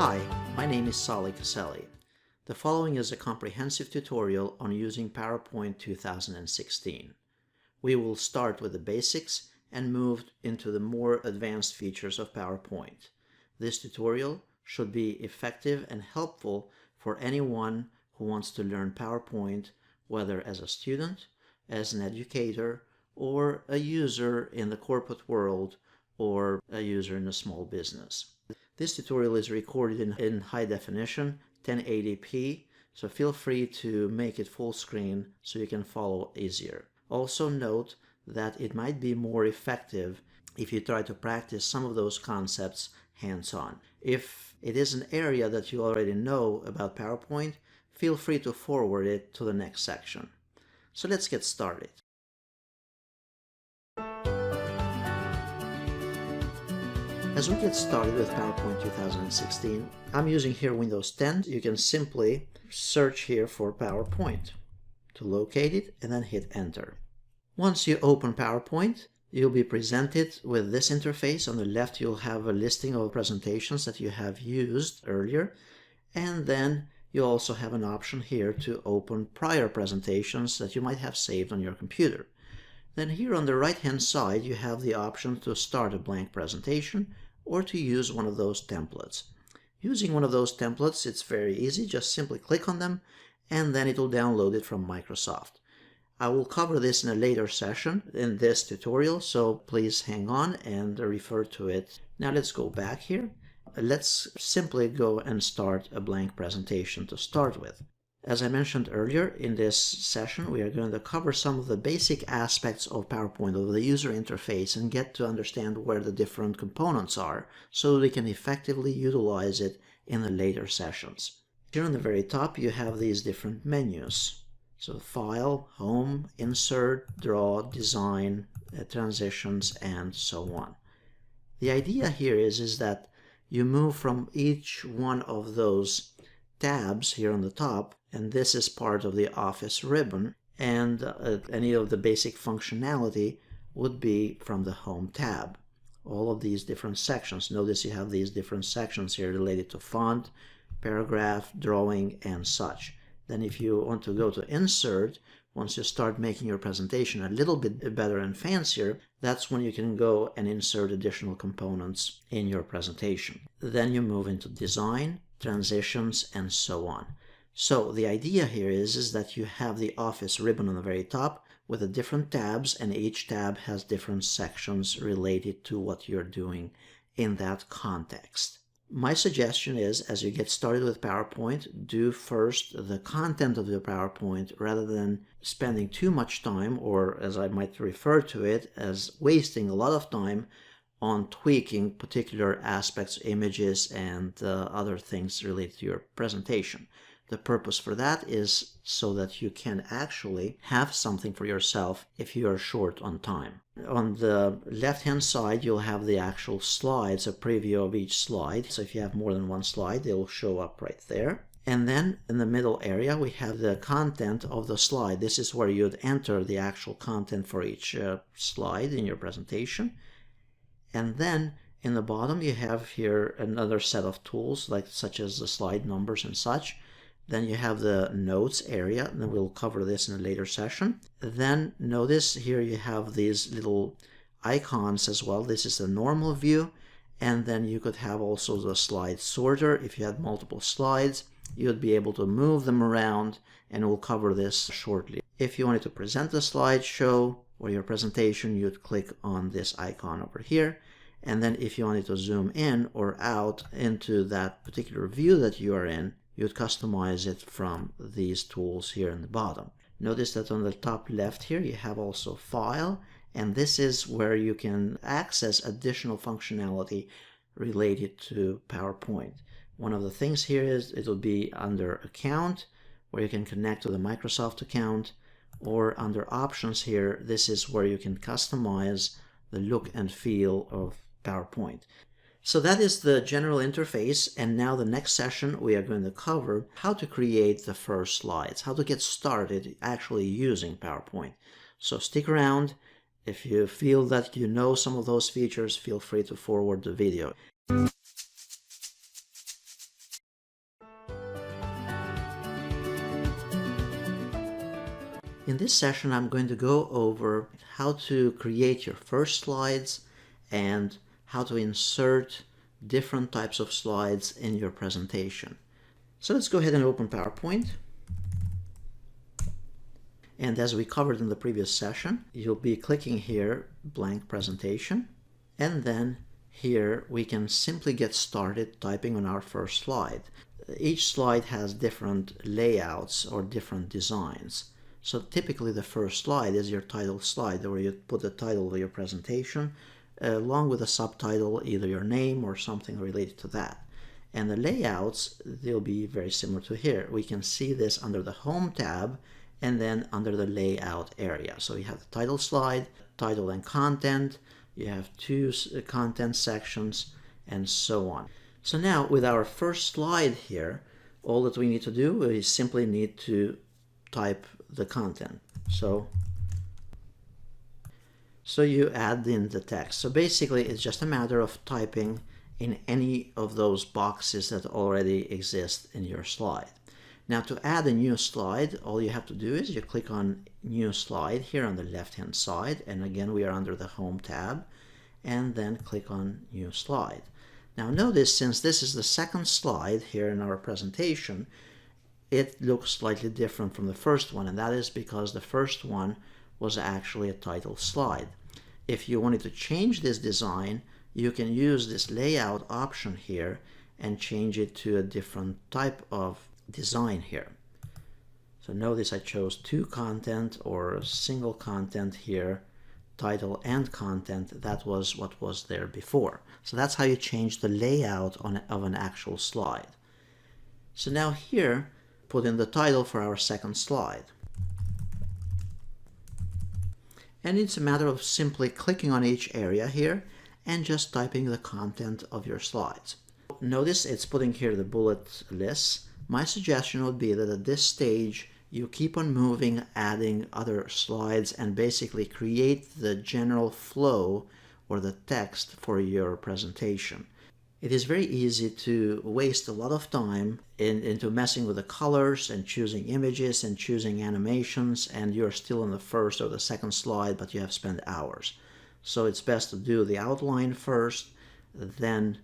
Hi, my name is Kaceli. The following is a comprehensive tutorial on using PowerPoint 2016. We will start with the basics and move into the more advanced features of PowerPoint. This tutorial should be effective and helpful for anyone who wants to learn PowerPoint, whether as a student, as an educator, or a user in the corporate world, or a user in a small business. This tutorial is recorded in high definition, 1080p, so feel free to make it full screen so you can follow easier. Also note that it might be more effective if you try to practice some of those concepts hands-on. If it is an area that you already know about PowerPoint, feel free to forward it to the next section. So let's get started. As we get started with PowerPoint 2016, I'm using here Windows 10. You can simply search here for PowerPoint to locate it and then hit Enter. Once you open PowerPoint, you'll be presented with this interface. On the left, you'll have a listing of presentations that you have used earlier, and then you also have an option here to open prior presentations that you might have saved on your computer. Then here on the right-hand side, you have the option to start a blank presentation or to use one of those templates. Using one of those templates, it's very easy. Just simply click on them, and then it will download it from Microsoft. I will cover this in a later session in this tutorial, so please hang on and refer to it. Now let's go back here. Let's simply go and start a blank presentation to start with. As I mentioned earlier, in this session we are going to cover some of the basic aspects of PowerPoint, of the user interface, and get to understand where the different components are so we can effectively utilize it in the later sessions. Here on the very top you have these different menus. So File, Home, Insert, Draw, Design, Transitions, and so on. The idea here is that you move from each one of those tabs here on the top, and this is part of the Office ribbon, and any of the basic functionality would be from the Home tab. All of these different sections. Notice you have these different sections here related to font, paragraph, drawing, and such. Then if you want to go to Insert, once you start making your presentation a little bit better and fancier, that's when you can go and insert additional components in your presentation. Then you move into Design, Transitions, and so on. So the idea here is that you have the Office ribbon on the very top with the different tabs, and each tab has different sections related to what you're doing in that context. My suggestion is, as you get started with PowerPoint, do first the content of your PowerPoint rather than spending too much time, or as I might refer to it, as wasting a lot of time on tweaking particular aspects, images, and other things related to your presentation. The purpose for that is so that you can actually have something for yourself if you are short on time. On the left-hand side, you'll have the actual slides, a preview of each slide. So if you have more than one slide, they will show up right there. And then in the middle area, we have the content of the slide. This is where you'd enter the actual content for each slide in your presentation. And then in the bottom, you have here another set of tools, such as the slide numbers and such. Then you have the notes area, and we'll cover this in a later session. Then notice here you have these little icons as well. This is the normal view, and then you could have also the slide sorter. If you had multiple slides, you would be able to move them around, and we'll cover this shortly. If you wanted to present a slideshow or your presentation, you'd click on this icon over here. And then if you wanted to zoom in or out into that particular view that you are in, you'd customize it from these tools here in the bottom. Notice that on the top left here you have also File, and this is where you can access additional functionality related to PowerPoint. One of the things here is it'll be under Account, where you can connect to the Microsoft account, or under Options here, this is where you can customize the look and feel of PowerPoint. So that is the general interface, and now the next session we are going to cover how to create the first slides, how to get started actually using PowerPoint. So stick around. If you feel that you know some of those features, feel free to forward the video. In this session, I'm going to go over how to create your first slides and how to insert different types of slides in your presentation. So let's go ahead and open PowerPoint. And as we covered in the previous session, you'll be clicking here, blank presentation, and then here we can simply get started typing on our first slide. Each slide has different layouts or different designs. So typically the first slide is your title slide, where you put the title of your presentation along with a subtitle, either your name or something related to that. And the layouts, they'll be very similar to here. We can see this under the Home tab and then under the Layout area. So you have the title slide, title and content, you have two content sections, and so on. So now with our first slide here, all that we need to do is simply need to type the content. So you add in the text. So basically it's just a matter of typing in any of those boxes that already exist in your slide. Now to add a new slide, all you have to do is you click on New Slide here on the left hand side, and again we are under the Home tab, and then click on New Slide. Now notice, since this is the second slide here in our presentation, it looks slightly different from the first one, and that is because the first one was actually a title slide. If you wanted to change this design, you can use this layout option here and change it to a different type of design here. So notice I chose two content or single content here, title and content. That was what was there before. So that's how you change the layout of an actual slide. So now here, put in the title for our second slide. And it's a matter of simply clicking on each area here and just typing the content of your slides. Notice it's putting here the bullet lists. My suggestion would be that at this stage you keep on moving, adding other slides, and basically create the general flow or the text for your presentation. It is very easy to waste a lot of time into messing with the colors and choosing images and choosing animations, and you're still on the first or the second slide, but you have spent hours. So it's best to do the outline first, then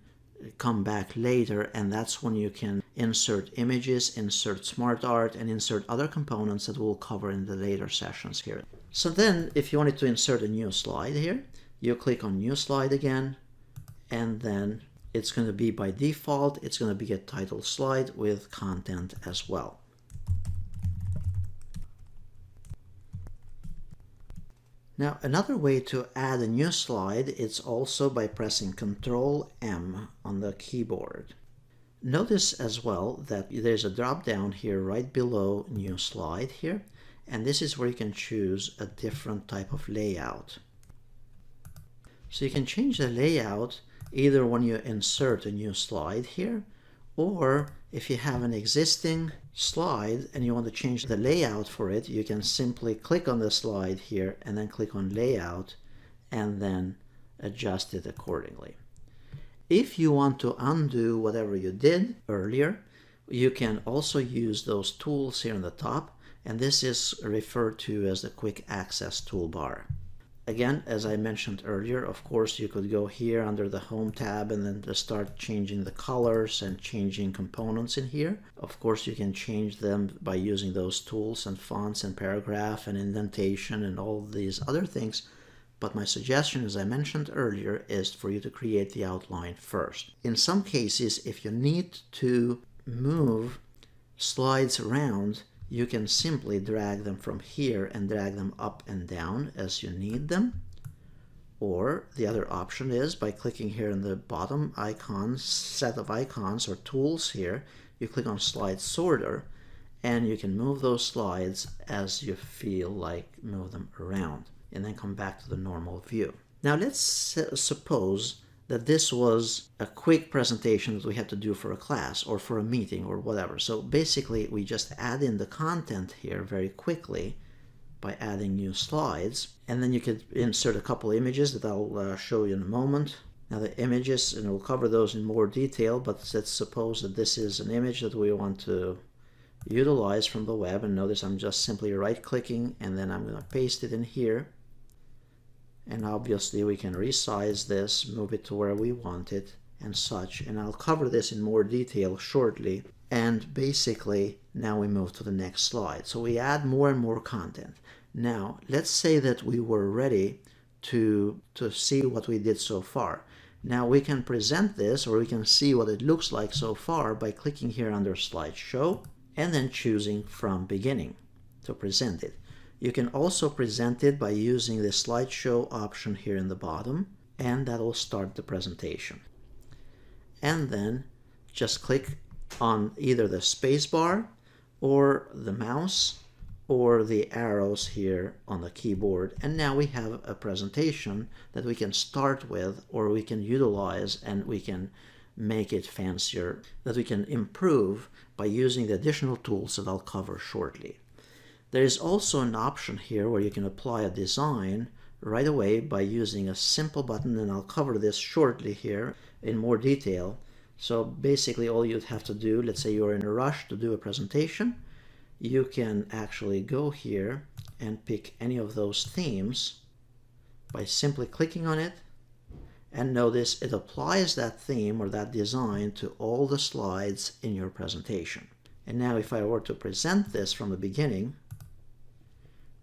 come back later, and that's when you can insert images, insert SmartArt, and insert other components that we'll cover in the later sessions here. So then if you wanted to insert a new slide here, you click on New Slide again, and then it's going to be, by default, it's going to be a title slide with content as well. Now another way to add a new slide is also by pressing Ctrl-M on the keyboard. Notice as well that there's a drop down here right below New Slide here, and this is where you can choose a different type of layout. So you can change the layout either when you insert a new slide here, or if you have an existing slide and you want to change the layout for it, you can simply click on the slide here and then click on Layout and then adjust it accordingly. If you want to undo whatever you did earlier, you can also use those tools here on the top, and this is referred to as the Quick Access toolbar. Again, as I mentioned earlier, of course you could go here under the Home tab and then just start changing the colors and changing components in here. Of course you can change them by using those tools and fonts and paragraph and indentation and all these other things. But my suggestion, as I mentioned earlier, is for you to create the outline first. In some cases, if you need to move slides around, you can simply drag them from here and drag them up and down as you need them. Or the other option is by clicking here in the bottom icons, set of icons or tools here, you click on Slide Sorter and you can move those slides as you feel like move them around, and then come back to the normal view. Now let's suppose that this was a quick presentation that we had to do for a class or for a meeting or whatever. So basically we just add in the content here very quickly by adding new slides, and then you could insert a couple images that I'll show you in a moment. Now the images, and we'll cover those in more detail, but let's suppose that this is an image that we want to utilize from the web. And notice I'm just simply right-clicking, and then I'm going to paste it in here. And obviously we can resize this, move it to where we want it and such. And I'll cover this in more detail shortly. And basically now we move to the next slide. So we add more and more content. Now let's say that we were ready to see what we did so far. Now we can present this, or we can see what it looks like so far by clicking here under Slideshow and then choosing from beginning to present it. You can also present it by using the slideshow option here in the bottom, and that will start the presentation. And then just click on either the space bar or the mouse or the arrows here on the keyboard, and now we have a presentation that we can start with, or we can utilize, and we can make it fancier, that we can improve by using the additional tools that I'll cover shortly. There is also an option here where you can apply a design right away by using a simple button, and I'll cover this shortly here in more detail. So basically all you'd have to do, let's say you're in a rush to do a presentation, you can actually go here and pick any of those themes by simply clicking on it, and notice it applies that theme or that design to all the slides in your presentation. And now if I were to present this from the beginning,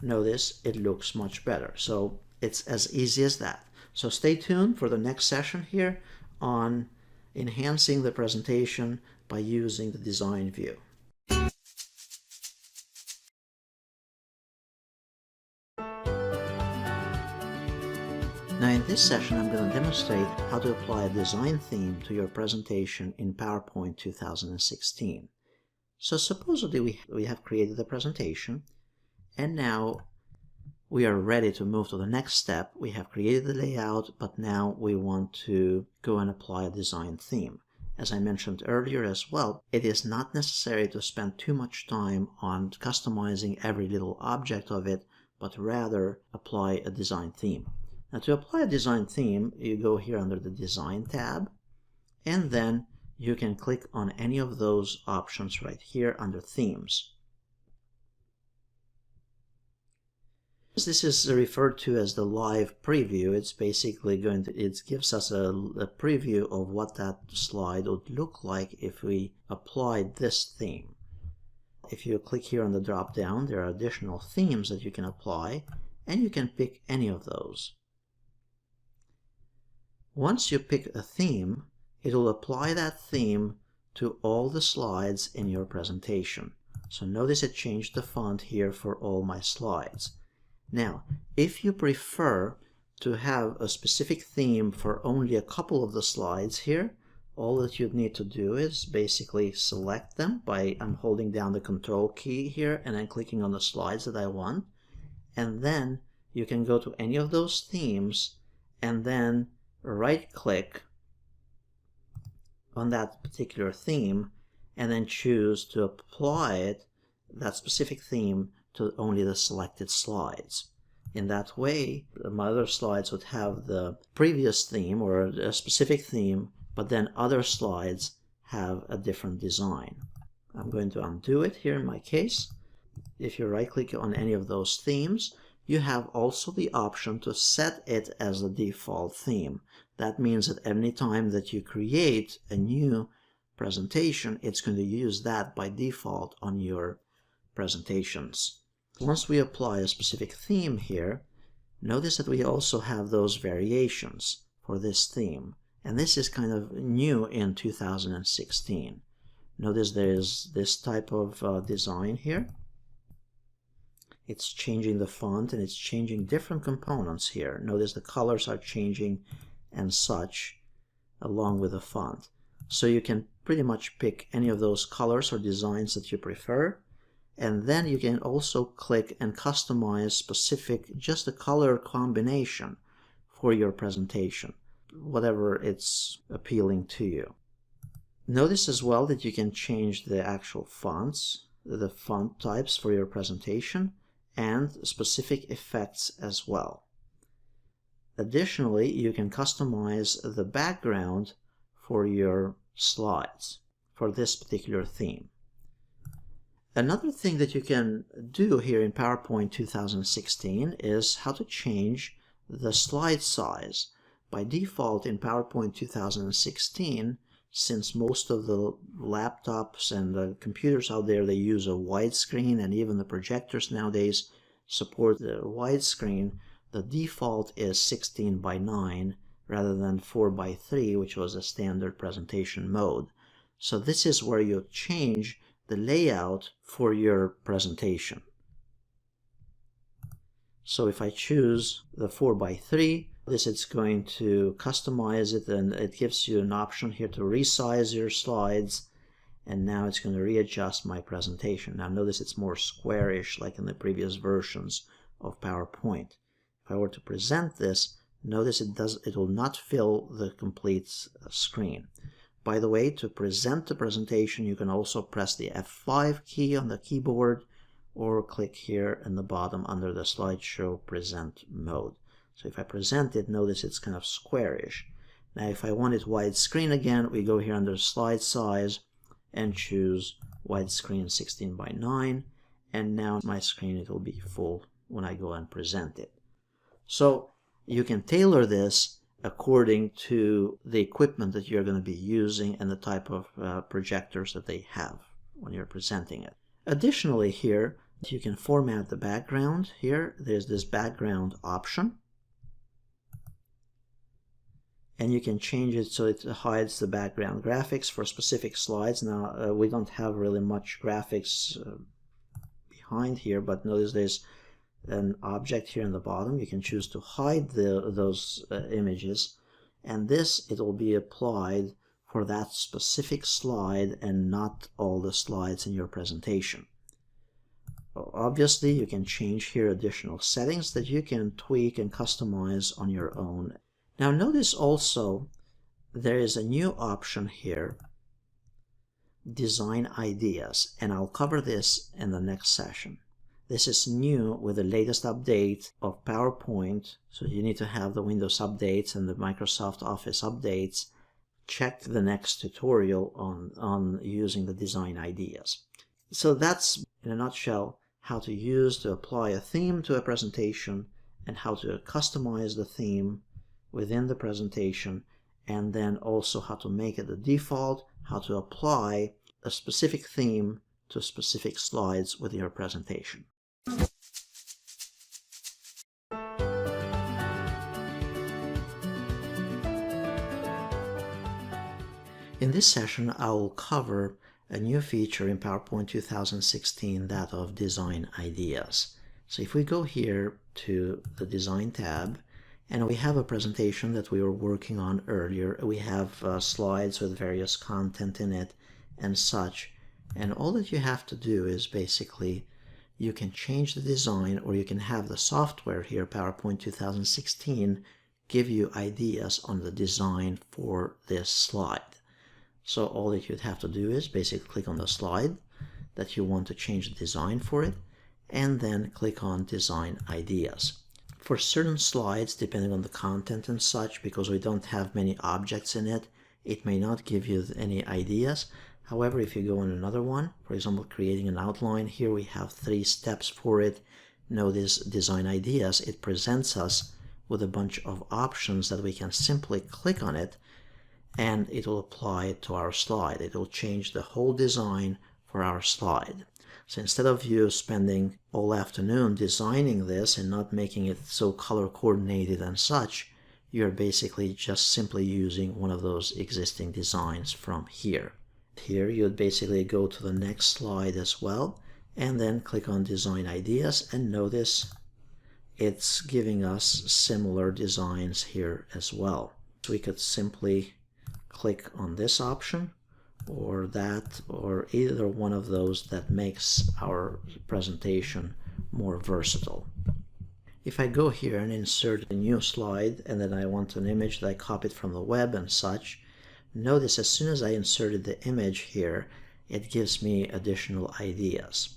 notice it looks much better. So it's as easy as that. So stay tuned for the next session here on enhancing the presentation by using the design view. Now in this session I'm going to demonstrate how to apply a design theme to your presentation in PowerPoint 2016. So supposedly we have created the presentation, and now we are ready to move to the next step. We have created the layout, but now we want to go and apply a design theme. As I mentioned earlier as well, it is not necessary to spend too much time on customizing every little object of it, but rather apply a design theme. Now to apply a design theme, you go here under the Design tab, and then you can click on any of those options right here under Themes. This is referred to as the live preview. It's basically it gives us a preview of what that slide would look like if we applied this theme. If you click here on the drop down, there are additional themes that you can apply, and you can pick any of those. Once you pick a theme, it will apply that theme to all the slides in your presentation. So notice it changed the font here for all my slides. Now, if you prefer to have a specific theme for only a couple of the slides here, all that you'd need to do is basically select them by holding down the Control key here and then clicking on the slides that I want. And then you can go to any of those themes and then right-click on that particular theme and then choose to apply that specific theme to only the selected slides. In that way, my other slides would have the previous theme or a specific theme, but then other slides have a different design. I'm going to undo it here in my case. If you right-click on any of those themes, you have also the option to set it as the default theme. That means that any time that you create a new presentation, it's going to use that by default on your presentations. Once we apply a specific theme here, notice that we also have those variations for this theme. And this is kind of new in 2016. Notice there's this type of design here. It's changing the font and it's changing different components here. Notice the colors are changing and such along with the font. So you can pretty much pick any of those colors or designs that you prefer. And then you can also click and customize specific, just a color combination for your presentation, whatever it's appealing to you. Notice as well that you can change the actual fonts, the font types for your presentation, and specific effects as well. Additionally, you can customize the background for your slides for this particular theme. Another thing that you can do here in PowerPoint 2016 is how to change the slide size. By default in PowerPoint 2016, since most of the laptops and the computers out there, they use a widescreen, and even the projectors nowadays support the widescreen, the default is 16:9 rather than 4:3, which was a standard presentation mode. So this is where you change the layout for your presentation. So if I choose the 4:3, it's going to customize it, and it gives you an option here to resize your slides, and now it's going to readjust my presentation. Now notice it's more squarish like in the previous versions of PowerPoint. If I were to present this, notice it will not fill the complete screen. By the way, to present the presentation, you can also press the F5 key on the keyboard, or click here in the bottom under the slideshow present mode. So if I present it, notice it's kind of squarish. Now if I want it widescreen again, we go here under slide size and choose widescreen 16:9, and now my screen, it will be full when I go and present it. So you can tailor this according to the equipment that you're going to be using and the type of projectors that they have when you're presenting it. Additionally, here you can format the background. Here there's this background option, and you can change it so it hides the background graphics for specific slides. Now we don't have really much graphics behind here, but notice there's an object here in the bottom. You can choose to hide those images, and this, it will be applied for that specific slide and not all the slides in your presentation. Obviously, you can change here additional settings that you can tweak and customize on your own. Now notice also there is a new option here, Design Ideas, and I'll cover this in the next session. This is new with the latest update of PowerPoint, so you need to have the Windows updates and the Microsoft Office updates. Check the next tutorial on using the Design Ideas. So that's, in a nutshell, how to apply a theme to a presentation, and how to customize the theme within the presentation, and then also how to make it the default, how to apply a specific theme to specific slides with your presentation. In this session, I will cover a new feature in PowerPoint 2016, that of Design Ideas. So if we go here to the Design tab, and we have a presentation that we were working on earlier, we have slides with various content in it and such, and all that you have to do is basically you can change the design, or you can have the software here, PowerPoint 2016, give you ideas on the design for this slide. So all that you'd have to do is basically click on the slide that you want to change the design for it, and then click on Design Ideas. For certain slides, depending on the content and such, because we don't have many objects in it, it may not give you any ideas. However, if you go on another one, for example, creating an outline, here we have 3 steps for it. Notice Design Ideas, it presents us with a bunch of options that we can simply click on it, and it will apply it to our slide. It will change the whole design for our slide. So instead of you spending all afternoon designing this and not making it so color coordinated and such, you're basically just simply using one of those existing designs from here. Here you'd basically go to the next slide as well, and then click on Design Ideas, and notice it's giving us similar designs here as well. So we could simply click on this option or that, or either one of those that makes our presentation more versatile. If I go here and insert a new slide, and then I want an image that I copied from the web and such, notice as soon as I inserted the image here, it gives me additional ideas.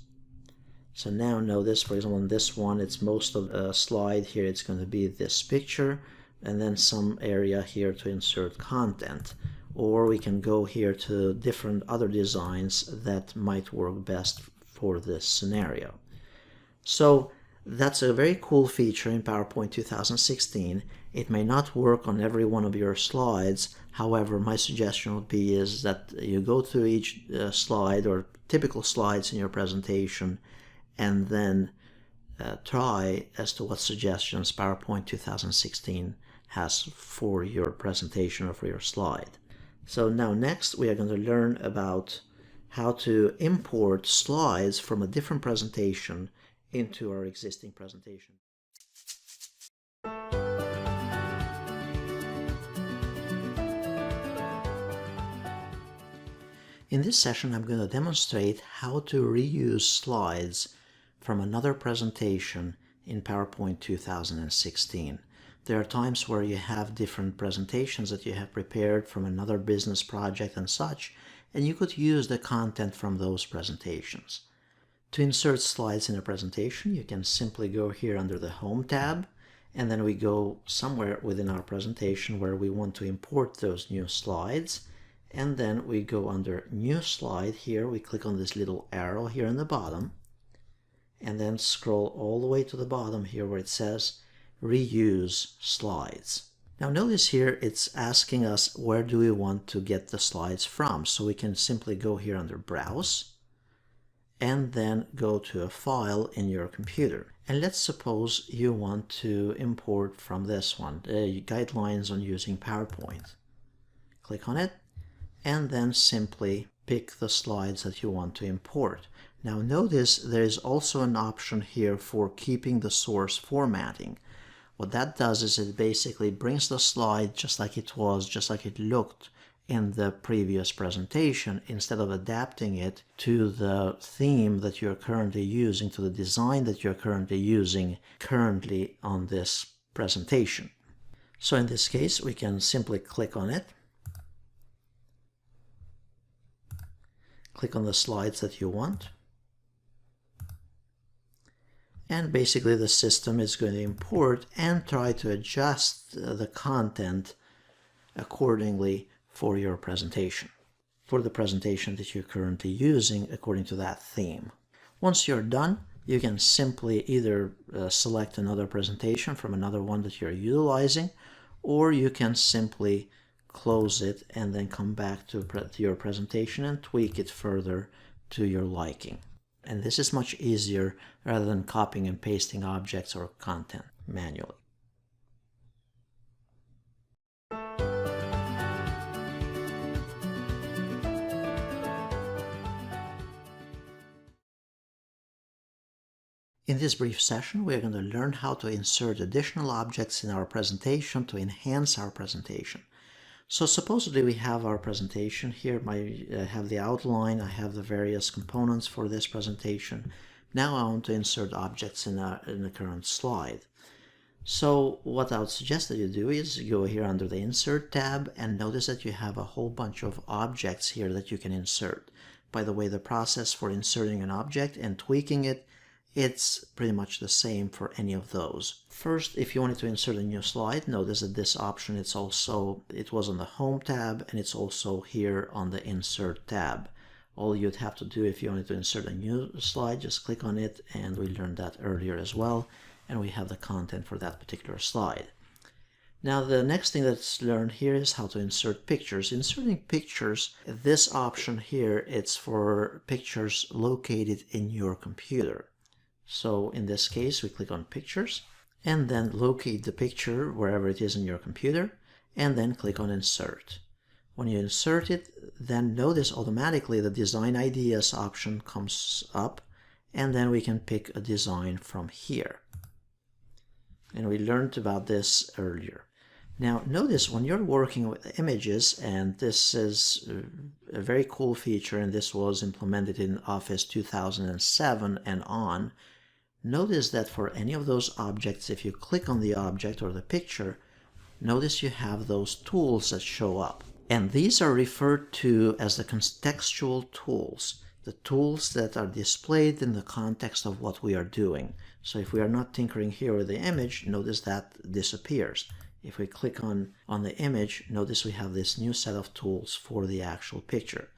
So now notice, for example, in this one, it's most of the slide here, it's going to be this picture, and then some area here to insert content. Or we can go here to different other designs that might work best for this scenario. So that's a very cool feature in PowerPoint 2016. It may not work on every one of your slides. However, my suggestion would be is that you go through each slide or typical slides in your presentation and then try as to what suggestions PowerPoint 2016 has for your presentation or for your slide. So now next we are going to learn about how to import slides from a different presentation into our existing presentation. In this session, I'm going to demonstrate how to reuse slides from another presentation in PowerPoint 2016. There are times where you have different presentations that you have prepared from another business project and such, and you could use the content from those presentations. To insert slides in a presentation, you can simply go here under the Home tab, and then we go somewhere within our presentation where we want to import those new slides, and then we go under New Slide here. We click on this little arrow here in the bottom, and then scroll all the way to the bottom here where it says Reuse Slides. Now notice here it's asking us where do we want to get the slides from, so we can simply go here under Browse, and then go to a file in your computer. And let's suppose you want to import from this one, Guidelines on Using PowerPoint. Click on it, and then simply pick the slides that you want to import. Now notice there is also an option here for keeping the source formatting. What that does is it basically brings the slide just like it was, just like it looked in the previous presentation, instead of adapting it to the theme that you're currently using, to the design that you're currently using on this presentation. So in this case, we can simply click on it, click on the slides that you want, and basically the system is going to import and try to adjust the content accordingly for your presentation, for the presentation that you're currently using according to that theme. Once you're done, you can simply either select another presentation from another one that you're utilizing, or you can simply close it and then come back to your presentation and tweak it further to your liking. And this is much easier rather than copying and pasting objects or content manually. In this brief session, we are going to learn how to insert additional objects in our presentation to enhance our presentation. So supposedly we have our presentation here. I have the outline, I have the various components for this presentation. Now I want to insert objects in the current slide. So what I would suggest that you do is go here under the Insert tab and notice that you have a whole bunch of objects here that you can insert. By the way, the process for inserting an object and tweaking it, it's pretty much the same for any of those. First, if you wanted to insert a new slide, notice that this option, it was on the Home tab, and it's also here on the Insert tab. All you'd have to do if you wanted to insert a new slide, just click on it, and we learned that earlier as well, and we have the content for that particular slide. Now the next thing that's learned here is how to insert pictures. Inserting pictures, this option here, it's for pictures located in your computer. So in this case, we click on Pictures, and then locate the picture wherever it is in your computer, and then click on Insert. When you insert it, then notice automatically the Design Ideas option comes up, and then we can pick a design from here. And we learned about this earlier. Now notice when you're working with images, and this is a very cool feature, and this was implemented in Office 2007 and on, notice that for any of those objects, if you click on the object or the picture, notice you have those tools that show up. And these are referred to as the contextual tools, the tools that are displayed in the context of what we are doing. So if we are not tinkering here with the image, notice that disappears. If we click on the image, notice we have this new set of tools for the actual picture.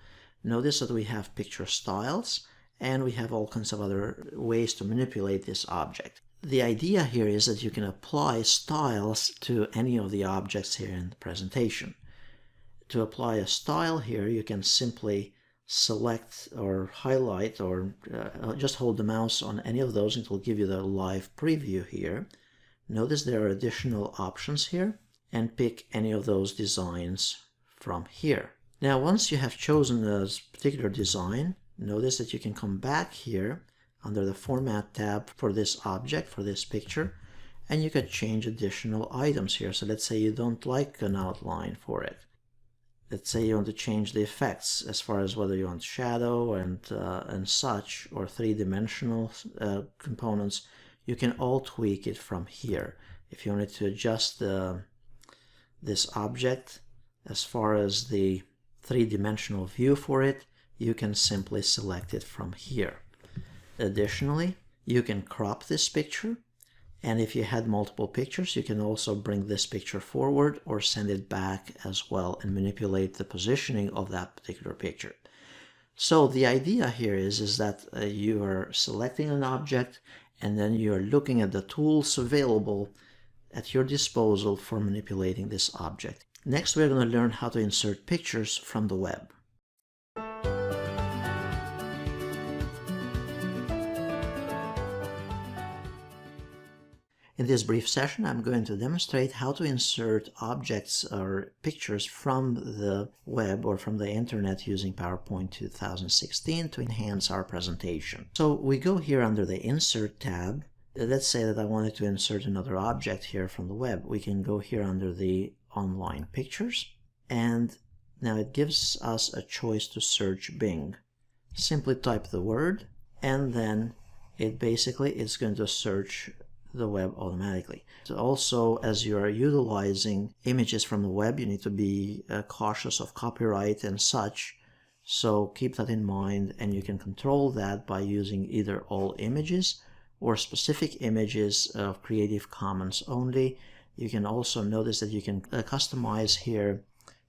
Notice that we have picture styles, and we have all kinds of other ways to manipulate this object. The idea here is that you can apply styles to any of the objects here in the presentation. To apply a style here, you can simply select or highlight or just hold the mouse on any of those. It will give you the live preview here. Notice there are additional options here, and pick any of those designs from here. Now, once you have chosen a particular design, notice that you can come back here under the Format tab for this object, for this picture, and you can change additional items here. So let's say you don't like an outline for it. Let's say you want to change the effects as far as whether you want shadow and such, or three-dimensional components. You can all tweak it from here. If you wanted to adjust this object as far as the three-dimensional view for it, you can simply select it from here. Additionally, you can crop this picture, and if you had multiple pictures, you can also bring this picture forward or send it back as well and manipulate the positioning of that particular picture. So the idea here is that you are selecting an object, and then you are looking at the tools available at your disposal for manipulating this object. Next, we're going to learn how to insert pictures from the web. In this brief session, I'm going to demonstrate how to insert objects or pictures from the web or from the internet using PowerPoint 2016 to enhance our presentation. So we go here under the Insert tab. Let's say that I wanted to insert another object here from the web. We can go here under the Online Pictures, and now it gives us a choice to search Bing. Simply type the word, and then it's going to search the web automatically. So also, as you are utilizing images from the web, you need to be cautious of copyright and such. So keep that in mind, and you can control that by using either all images or specific images of Creative Commons only. You can also notice that you can customize here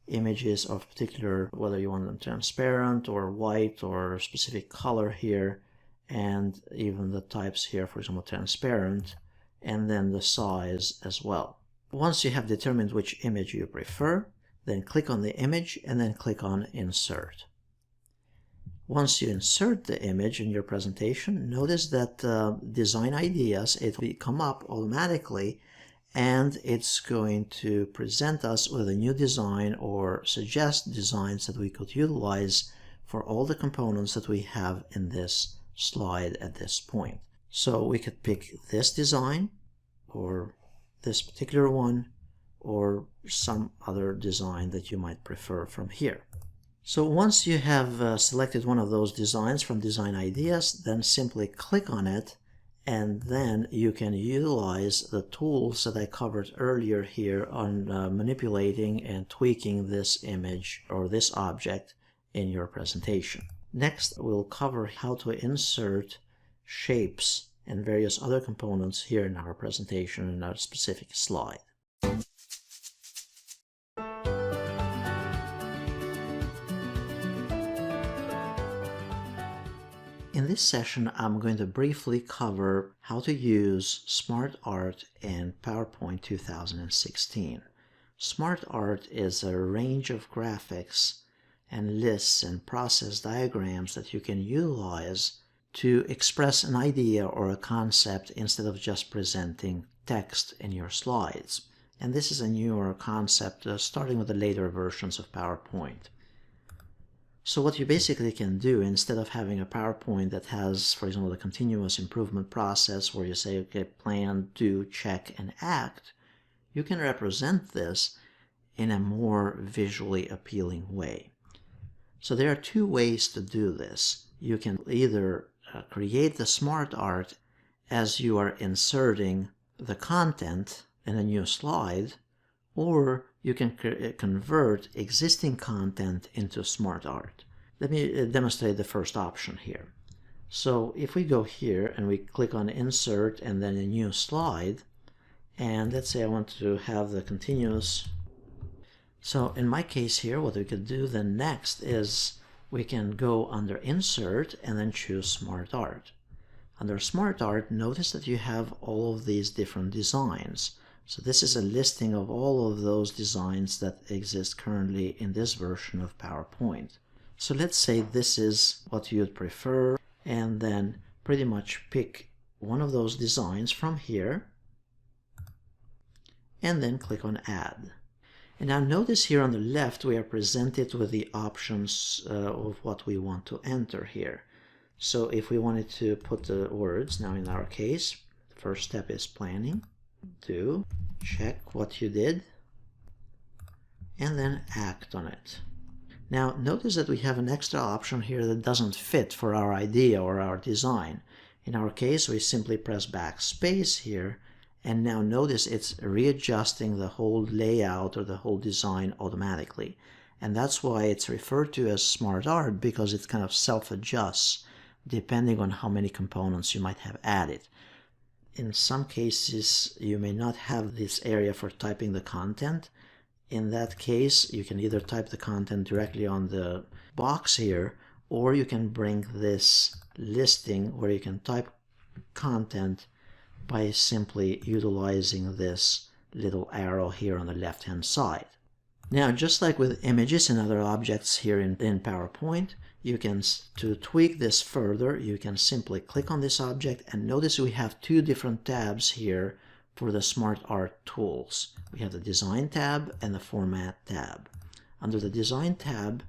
images of particular, whether you want them transparent or white or a specific color here, and even the types here, for example, transparent, and then the size as well. Once you have determined which image you prefer, then click on the image and then click on Insert. Once you insert the image in your presentation, notice that Design Ideas, it will come up automatically, and it's going to present us with a new design or suggest designs that we could utilize for all the components that we have in this slide at this point. So we could pick this design, or this particular one, or some other design that you might prefer from here. So once you have selected one of those designs from Design Ideas, then simply click on it, and then you can utilize the tools that I covered earlier here on manipulating and tweaking this image or this object in your presentation. Next, we'll cover how to insert shapes and various other components here in our presentation in our specific slide. In this session, I'm going to briefly cover how to use SmartArt in PowerPoint 2016. SmartArt is a range of graphics and lists and process diagrams that you can utilize to express an idea or a concept instead of just presenting text in your slides. And this is a newer concept starting with the later versions of PowerPoint. So what you basically can do, instead of having a PowerPoint that has, for example, the continuous improvement process where you say, okay, plan, do, check, and act, you can represent this in a more visually appealing way. So there are two ways to do this. You can either create the SmartArt as you are inserting the content in a new slide, or you can convert existing content into SmartArt. Let me demonstrate the first option here. So if we go here and we click on Insert and then a new slide, and let's say I want to have the continuous. So in my case here, what we could do then next is we can go under Insert and then choose SmartArt. Under SmartArt, notice that you have all of these different designs. So this is a listing of all of those designs that exist currently in this version of PowerPoint. So let's say this is what you'd prefer, and then pretty much pick one of those designs from here, and then click on Add. And now notice here on the left we are presented with the options of what we want to enter here. So if we wanted to put the words, now in our case, the first step is planning, do, check what you did, and then act on it. Now notice that we have an extra option here that doesn't fit for our idea or our design. In our case, we simply press backspace here, and now notice it's readjusting the whole layout or the whole design automatically. And that's why it's referred to as SmartArt, because it kind of self-adjusts depending on how many components you might have added. In some cases, you may not have this area for typing the content. In that case, you can either type the content directly on the box here, or you can bring this listing where you can type content by simply utilizing this little arrow here on the left hand side. Now, just like with images and other objects here in PowerPoint, you can, to tweak this further, you can simply click on this object, and notice we have two different tabs here for the SmartArt tools. We have the Design tab and the Format tab. Under the Design tab,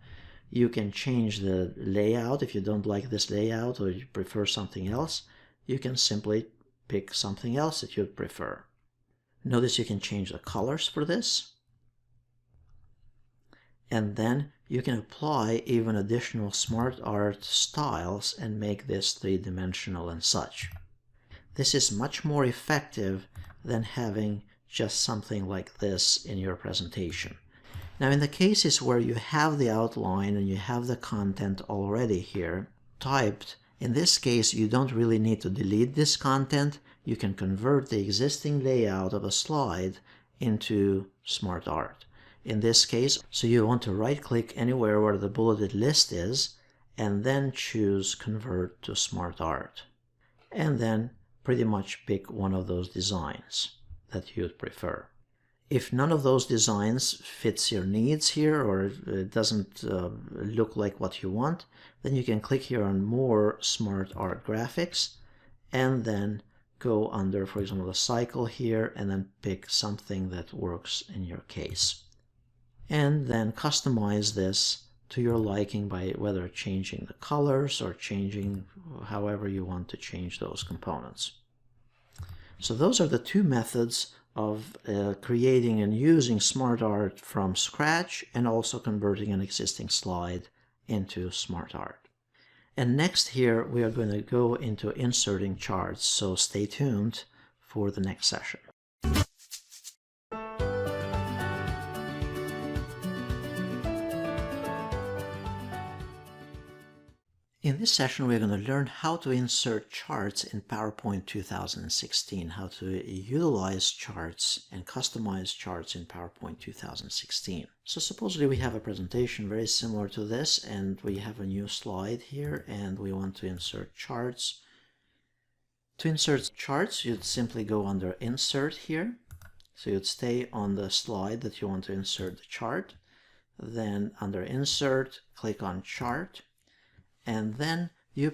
you can change the layout. If you don't like this layout or you prefer something else, you can simply pick something else that you'd prefer. Notice you can change the colors for this. And then you can apply even additional SmartArt styles and make this three-dimensional and such. This is much more effective than having just something like this in your presentation. Now, in the cases where you have the outline and you have the content already here typed, in this case you don't really need to delete this content. You can convert the existing layout of a slide into SmartArt. In this case, so you want to right-click anywhere where the bulleted list is, and then choose Convert to SmartArt. And then pretty much pick one of those designs that you'd prefer. If none of those designs fits your needs here, or it doesn't look like what you want, then you can click here on More SmartArt Graphics, and then go under, for example, the cycle here, and then pick something that works in your case. And then customize this to your liking by whether changing the colors or changing however you want to change those components. So those are the two methods of creating and using SmartArt from scratch, and also converting an existing slide into SmartArt. And next here we are going to go into inserting charts, so stay tuned for the next session. In this session, we're going to learn how to insert charts in PowerPoint 2016, how to utilize charts and customize charts in PowerPoint 2016. So supposedly we have a presentation very similar to this, and we have a new slide here, and we want to insert charts. To insert charts, you'd simply go under Insert here. So you'd stay on the slide that you want to insert the chart. Then under Insert, click on Chart. And then you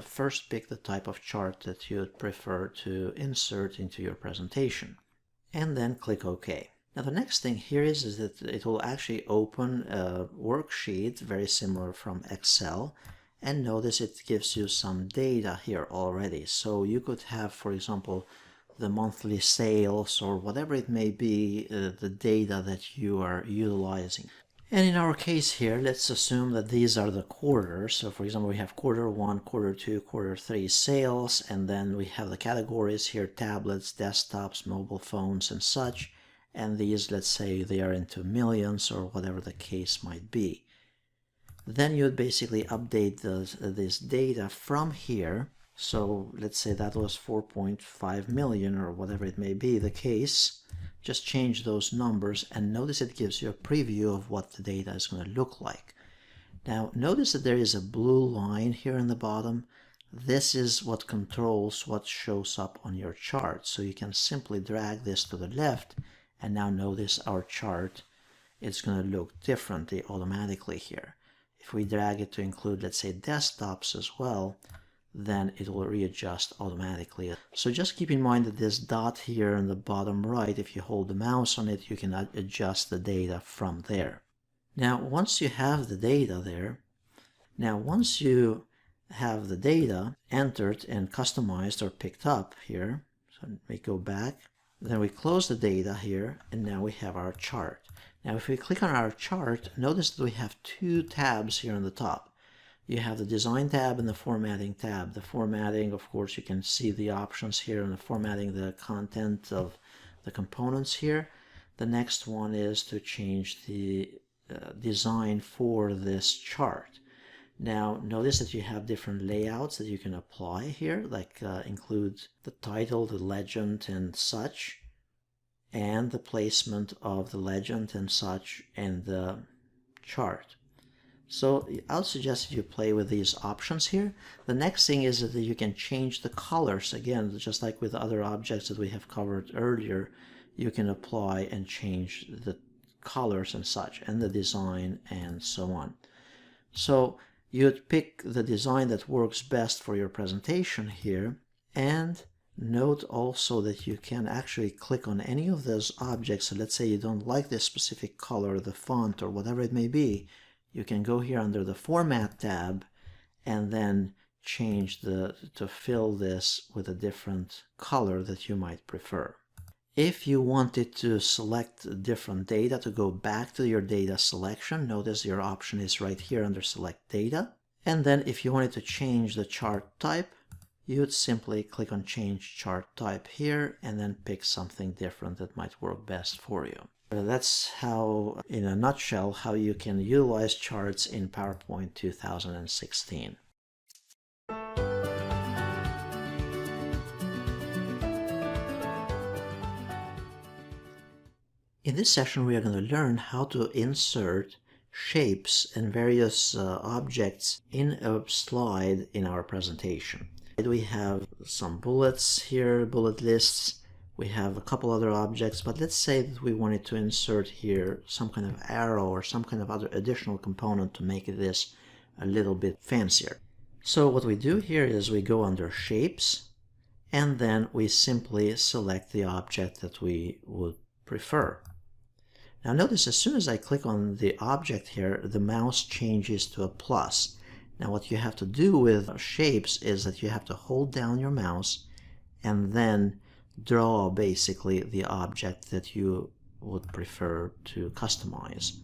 first pick the type of chart that you'd prefer to insert into your presentation, and then click OK. Now the next thing here is that it will actually open a worksheet very similar from Excel, and notice it gives you some data here already. So you could have, for example, the monthly sales or whatever it may be, the data that you are utilizing. And in our case here, let's assume that these are the quarters. So for example, we have Q1, Q2, Q3 sales, and then we have the categories here: tablets, desktops, mobile phones, and such. And these, let's say they are into millions or whatever the case might be. Then you'd basically update this data from here. So let's say that was 4.5 million or whatever it may be the case. Just change those numbers, and notice it gives you a preview of what the data is going to look like. Now notice that there is a blue line here in the bottom. This is what controls what shows up on your chart. So you can simply drag this to the left, and now notice our chart, it's going to look differently automatically here. If we drag it to include, let's say, desktops as well, then it will readjust automatically. So just keep in mind that this dot here in the bottom right, if you hold the mouse on it, you can adjust the data from there. Now, once you have the data there, once you have the data entered and customized or picked up here, so we go back, then we close the data here, and now we have our chart. Now, if we click on our chart, notice that we have two tabs here on the top. You have the Design tab and the Formatting tab. The formatting, of course, you can see the options here and the formatting the content of the components here. The next one is to change the design for this chart. Now, notice that you have different layouts that you can apply here, like include the title, the legend, and such, and the placement of the legend and such in the chart. So I'll suggest that you play with these options here. The next thing is that you can change the colors. Again, just like with other objects that we have covered earlier, you can apply and change the colors and such, and the design and so on. So you'd pick the design that works best for your presentation here, and note also that you can actually click on any of those objects. So let's say you don't like this specific color, the font, or whatever it may be. You can go here under the Format tab and then change to fill this with a different color that you might prefer. If you wanted to select different data to go back to your data selection, notice your option is right here under Select Data. And then if you wanted to change the chart type, you would simply click on Change Chart Type here and then pick something different that might work best for you. That's how, in a nutshell, how you can utilize charts in PowerPoint 2016. In this session, we are going to learn how to insert shapes and various objects in a slide in our presentation. We have some bullets here, bullet lists. We have a couple other objects, but let's say that we wanted to insert here some kind of arrow or some kind of other additional component to make this a little bit fancier. So what we do here is we go under Shapes, and then we simply select the object that we would prefer. Now notice as soon as I click on the object here, the mouse changes to a plus. Now what you have to do with shapes is that you have to hold down your mouse and then draw basically the object that you would prefer to customize.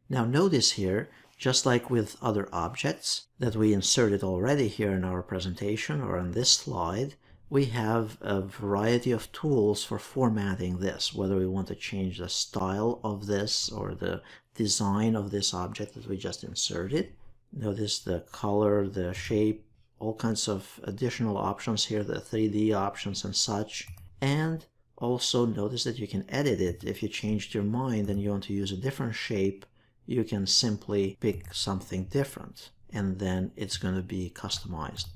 Now notice here, just like with other objects that we inserted already here in our presentation or on this slide, we have a variety of tools for formatting this, whether we want to change the style of this or the design of this object that we just inserted. Notice the color, the shape, all kinds of additional options here, the 3D options and such. And also notice that you can edit it. If you changed your mind and you want to use a different shape, you can simply pick something different and then it's going to be customized.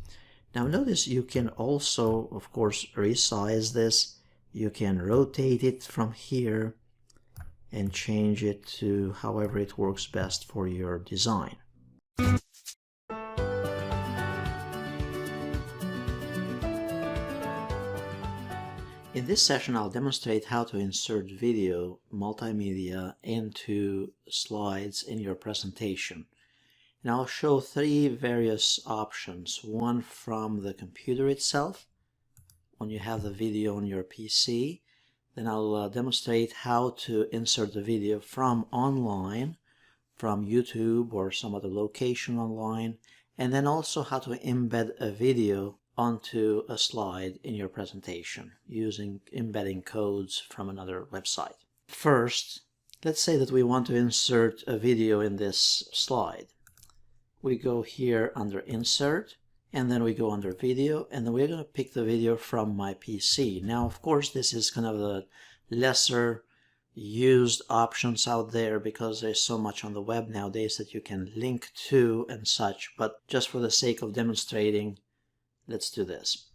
Now notice you can also, of course, resize this. You can rotate it from here and change it to however it works best for your design. In this session, I'll demonstrate how to insert video, multimedia, into slides in your presentation. And I'll show three various options. One from the computer itself, when you have the video on your PC. Then I'll demonstrate how to insert the video from online, from YouTube or some other location online. And then also how to embed a video onto a slide in your presentation using embedding codes from another website. First, let's say that we want to insert a video in this slide. We go here under Insert, and then we go under Video, and then we're going to pick the video from my PC. Now, of course, this is kind of the lesser used options out there because there's so much on the web nowadays that you can link to and such, but just for the sake of demonstrating, let's do this.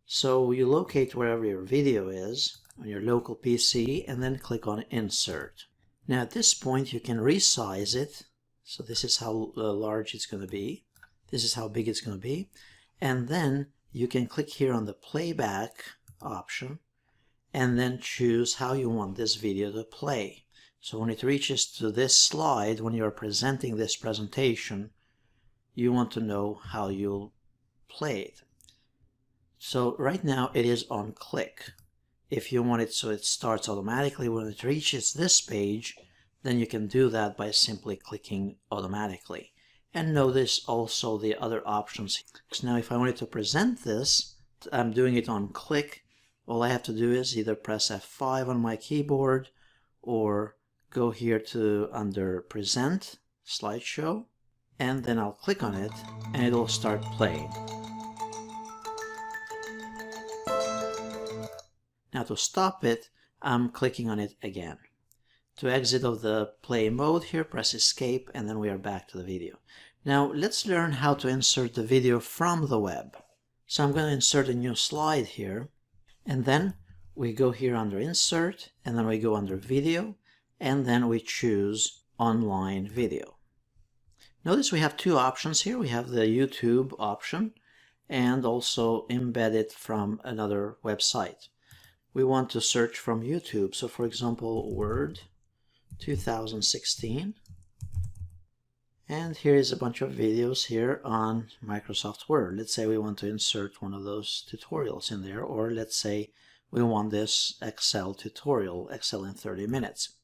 So you locate wherever your video is on your local PC and then click on Insert. Now at this point you can resize it. So this is how large it's going to be. This is how big it's going to be. And then you can click here on the playback option and then choose how you want this video to play. So when it reaches to this slide, when you're presenting this presentation, you want to know how you'll play it. So right now it is on click. If you want it so it starts automatically when it reaches this page, then you can do that by simply clicking automatically. And notice also the other options. Now if I wanted to present this, I'm doing it on click. All I have to do is either press F5 on my keyboard or go here to under Present, Slideshow, and then I'll click on it and it'll start playing. Now to stop it, I'm clicking on it again. To exit of the play mode here, press Escape and then we are back to the video. Now let's learn how to insert the video from the web. So I'm going to insert a new slide here. And then we go here under Insert, and then we go under Video, and then we choose Online Video. Notice we have two options here. We have the YouTube option and also embed it from another website. We want to search from YouTube. So for example, Word 2016. And here is a bunch of videos here on Microsoft Word. Let's say we want to insert one of those tutorials in there, or let's say we want this Excel tutorial, Excel in 30 minutes.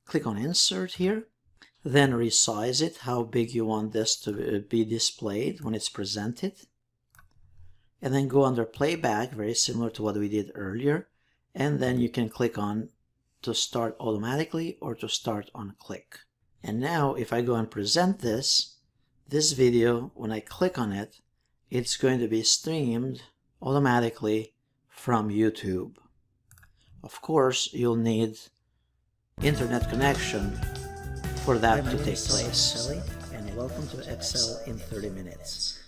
Click on Insert here, then resize it, how big you want this to be displayed when it's presented. And then go under Playback, very similar to what we did earlier. And then you can click on to start automatically or to start on click. And now if I go and present this video, when I click on it, it's going to be streamed automatically from YouTube. Of course, you'll need internet connection for that to take place. Kaceli, and welcome to Excel in 30 minutes.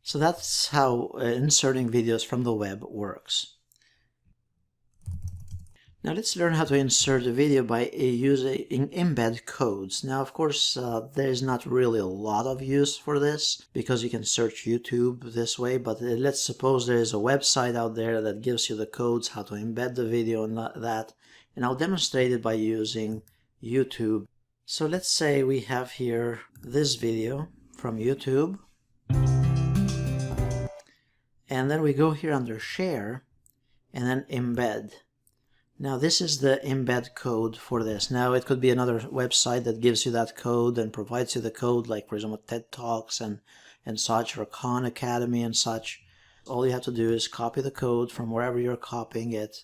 So that's how inserting videos from the web works. Now let's learn how to insert a video by using embed codes. Now of course there is not really a lot of use for this because you can search YouTube this way, but let's suppose there is a website out there that gives you the codes how to embed the video and that, and I'll demonstrate it by using YouTube. So let's say we have here this video from YouTube, and then we go here under Share and then Embed. Now this is the embed code for this. Now it could be another website that gives you that code and provides you the code, like for example TED Talks and such, or Khan Academy and such. All you have to do is copy the code from wherever you're copying it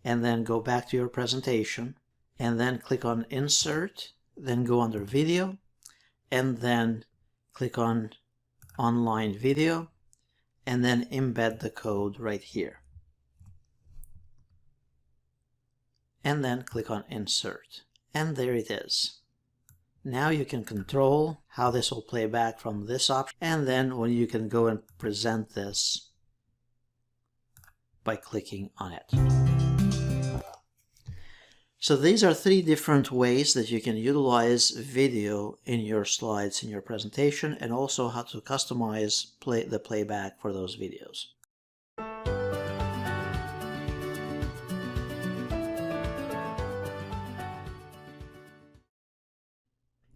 and then go back to your presentation and then click on Insert, then go under Video and then click on Online Video and then embed the code right here. And then click on Insert. And there it is. Now you can control how this will play back from this option, and then when you can go and present this by clicking on it. So these are three different ways that you can utilize video in your slides in your presentation, and also how to customize the playback for those videos.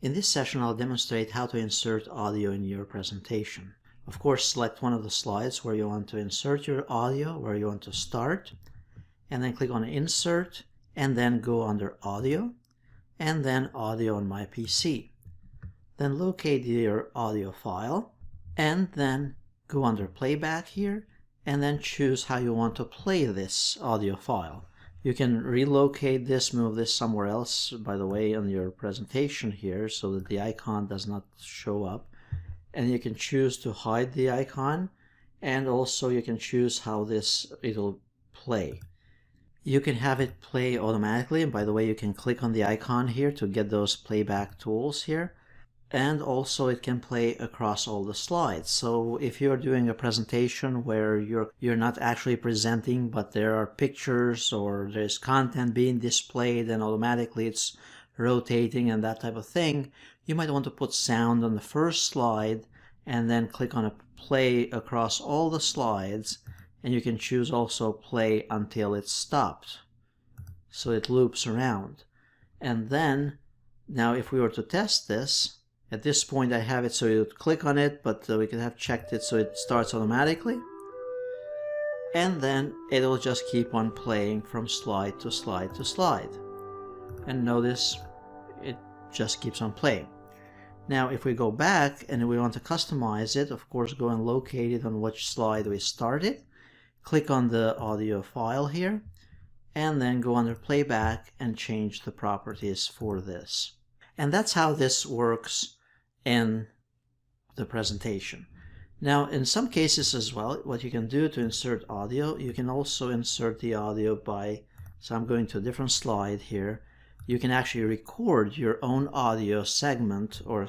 In this session, I'll demonstrate how to insert audio in your presentation. Of course, select one of the slides where you want to insert your audio, where you want to start, and then click on Insert, and then go under Audio, and then Audio on my PC. Then locate your audio file, and then go under Playback here, and then choose how you want to play this audio file. You can relocate this, move this somewhere else, by the way, on your presentation here so that the icon does not show up. And you can choose to hide the icon, and also you can choose how it'll play. You can have it play automatically, and by the way, you can click on the icon here to get those playback tools here. And also it can play across all the slides. So if you're doing a presentation where you're not actually presenting, but there are pictures or there's content being displayed and automatically it's rotating and that type of thing, you might want to put sound on the first slide and then click on a play across all the slides, and you can choose also play until it's stopped. So it loops around. And then now if we were to test this, at this point I have it so you click on it, but we could have checked it so it starts automatically. And then it'll just keep on playing from slide to slide to slide. And notice it just keeps on playing. Now if we go back and we want to customize it, of course go and locate it on which slide we started. Click on the audio file here, and then go under playback and change the properties for this. And that's how this works in the presentation. Now in some cases as well, what you can do to insert audio, you can also insert the audio by, so I'm going to a different slide here, you can actually record your own audio segment or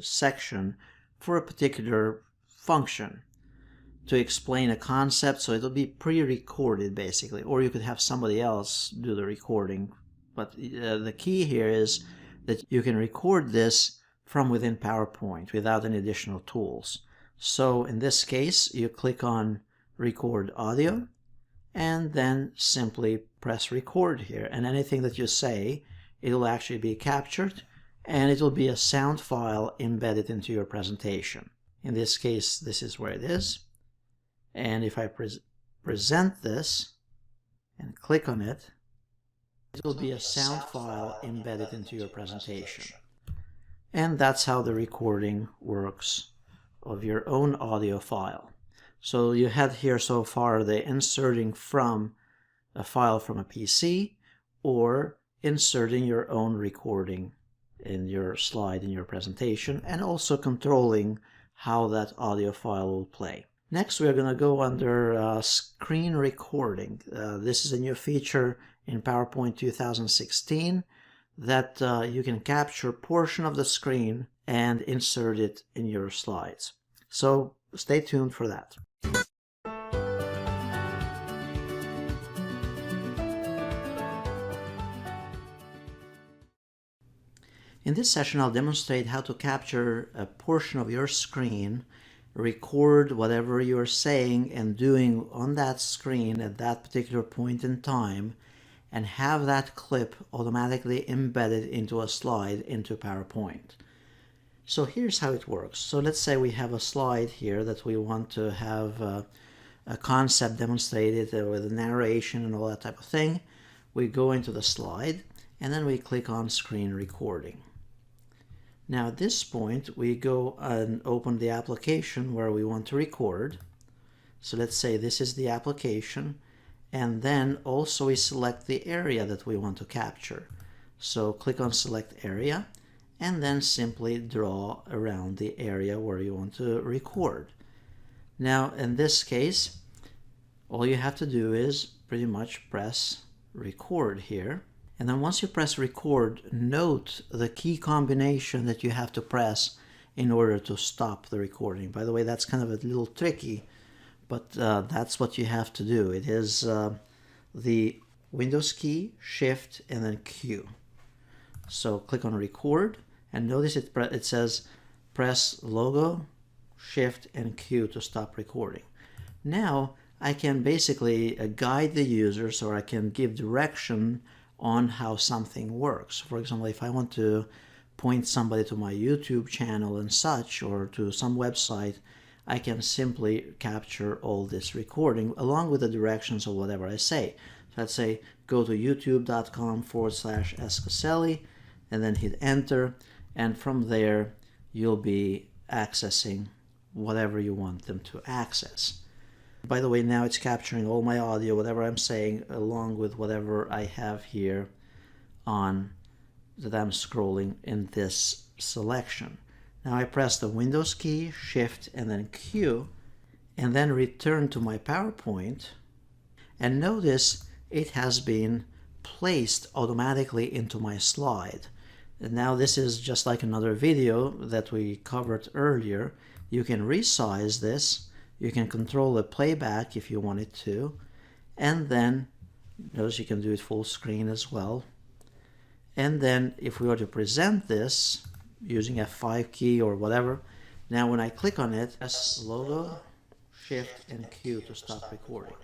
section for a particular function to explain a concept, so it'll be pre-recorded basically, or you could have somebody else do the recording. But the key here is that you can record this from within PowerPoint without any additional tools. So in this case, you click on record audio and then simply press record here, and anything that you say, it'll actually be captured and it will be a sound file embedded into your presentation. In this case, this is where it is. And if I present this and click on it, it will be a sound file embedded into your presentation. And that's how the recording works of your own audio file. So you had here so far the inserting from a file from a PC or inserting your own recording in your slide in your presentation, and also controlling how that audio file will play. Next, we're going to go under screen recording. This is a new feature in PowerPoint 2016 that you can capture a portion of the screen and insert it in your slides. So stay tuned for that. In this session, I'll demonstrate how to capture a portion of your screen, record whatever you're saying and doing on that screen at that particular point in time, and have that clip automatically embedded into a slide into PowerPoint. So here's how it works. So let's say we have a slide here that we want to have a concept demonstrated with a narration and all that type of thing. We go into the slide and then we click on screen recording. Now at this point we go and open the application where we want to record. So let's say this is the application, and then also we select the area that we want to capture. So click on select area and then simply draw around the area where you want to record. Now in this case, all you have to do is pretty much press record here. And then once you press record, note the key combination that you have to press in order to stop the recording. By the way, that's kind of a little tricky, but that's what you have to do. It is the Windows key, Shift, and then Q. So click on record, and notice it says press logo, Shift, and Q to stop recording. Now I can basically guide the users, or I can give direction on how something works. For example, if I want to point somebody to my YouTube channel and such, or to some website, I can simply capture all this recording along with the directions of whatever I say. So let's say go to youtube.com/skaceli and then hit enter, and from there you'll be accessing whatever you want them to access. By the way, now it's capturing all my audio, whatever I'm saying, along with whatever I have here on that I'm scrolling in this selection. Now I press the Windows key, Shift, and then Q, and then return to my PowerPoint. And notice it has been placed automatically into my slide. And now this is just like another video that we covered earlier. You can resize this, you can control the playback if you wanted to, and then notice you can do it full screen as well. And then if we were to present this using F5 key or whatever, now when I click on it, press logo, shift and Q to stop recording.